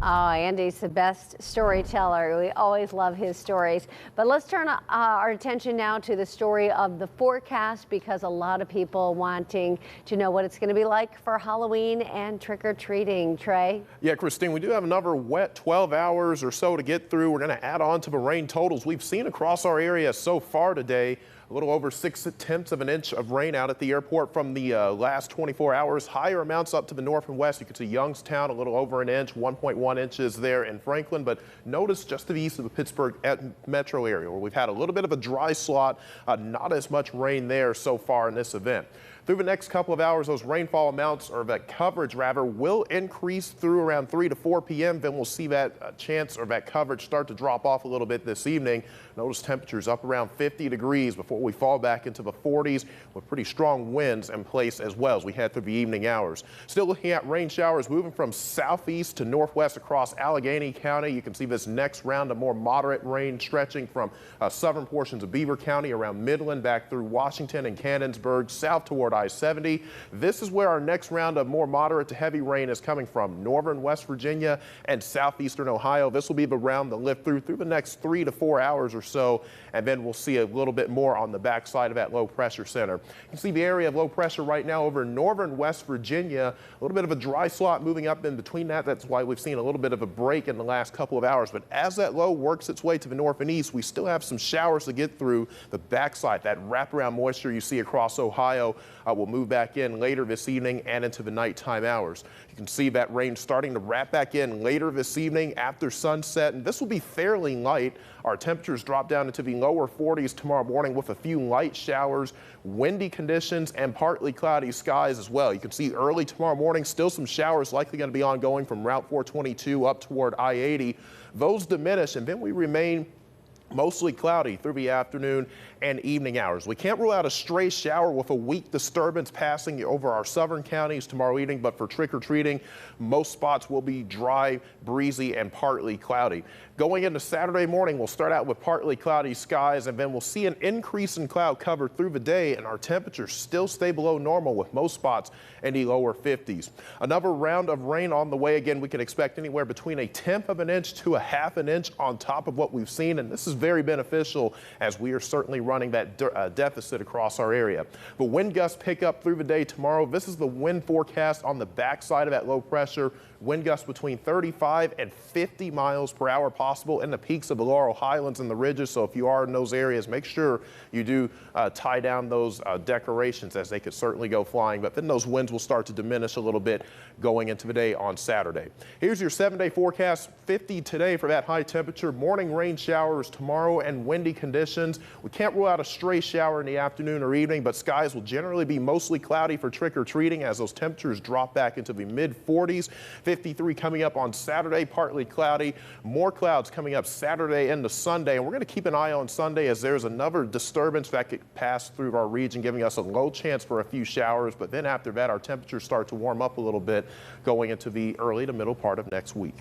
Oh, Andy's the best storyteller. We always love his stories. But let's turn our attention now to the story of the forecast, because a lot of people wanting to know what it's going to be like for Halloween and trick-or-treating. Trey? Yeah, Christine, we do have another wet 12 hours or so to get through. We're going to add on to the rain totals we've seen across our area so far today. A little over 6/10 of an inch of rain out at the airport from the last 24 hours. Higher amounts up to the north and west. You can see Youngstown a little over an inch, 1.1 inches there in Franklin. But notice just to the east of the Pittsburgh metro area where we've had a little bit of a dry slot, not as much rain there so far in this event. Through the next couple of hours, those rainfall amounts, or that coverage rather, will increase through around 3 to 4 p.m. Then we'll see that chance or that coverage start to drop off a little bit this evening. Notice temperatures up around 50 degrees before we fall back into the 40s with pretty strong winds in place as well as we head through the evening hours. Still looking at rain showers moving from southeast to northwest across Allegheny County. You can see this next round of more moderate rain stretching from southern portions of Beaver County around Midland back through Washington and Cannonsburg south toward I-70. This is where our next round of more moderate to heavy rain is coming from, northern West Virginia and southeastern Ohio. This will be the round that lift through the next 3 to 4 hours or so, and then we'll see a little bit more on the backside of that low pressure center. You can see the area of low pressure right now over northern West Virginia, a little bit of a dry slot moving up in between that. That's why we've seen a little bit of a break in the last couple of hours. But as that low works its way to the north and east, we still have some showers to get through the backside. That wraparound moisture you see across Ohio will move back in later this evening and into the nighttime hours. You can see that rain starting to wrap back in later this evening after sunset, and this will be fairly light. Our temperatures drop down into the lower 40s tomorrow morning with a few light showers, windy conditions, and partly cloudy skies as well. You can see early tomorrow morning, still some showers likely going to be ongoing from Route 422 up toward I-80. Those diminish, and then we remain mostly cloudy through the afternoon and evening hours. We can't rule out a stray shower with a weak disturbance passing over our southern counties tomorrow evening, but for trick-or-treating, most spots will be dry, breezy, and partly cloudy. Going into Saturday morning, we'll start out with partly cloudy skies, and then we'll see an increase in cloud cover through the day, and our temperatures still stay below normal with most spots in the lower 50s. Another round of rain on the way. Again, we can expect anywhere between 1/10 of an inch to 1/2 an inch on top of what we've seen, and this is very beneficial as we are certainly running that deficit across our area. But wind gusts pick up through the day tomorrow. This is the wind forecast on the backside of that low pressure. Wind gusts between 35 and 50 miles per hour possible in the peaks of the Laurel Highlands and the ridges. So if you are in those areas, make sure you do tie down those decorations, as they could certainly go flying. But then those winds will start to diminish a little bit going into the day on Saturday. Here's your 7-day forecast. 50 today for that high temperature. Morning rain showers tomorrow and windy conditions. We can't rule out a stray shower in the afternoon or evening, but skies will generally be mostly cloudy for trick-or-treating as those temperatures drop back into the mid-40s. 53 coming up on Saturday, partly cloudy. More clouds coming up Saturday into Sunday, and we're going to keep an eye on Sunday as there's another disturbance that could pass through our region, giving us a low chance for a few showers. But then after that, our temperatures start to warm up a little bit going into the early to middle part of next week.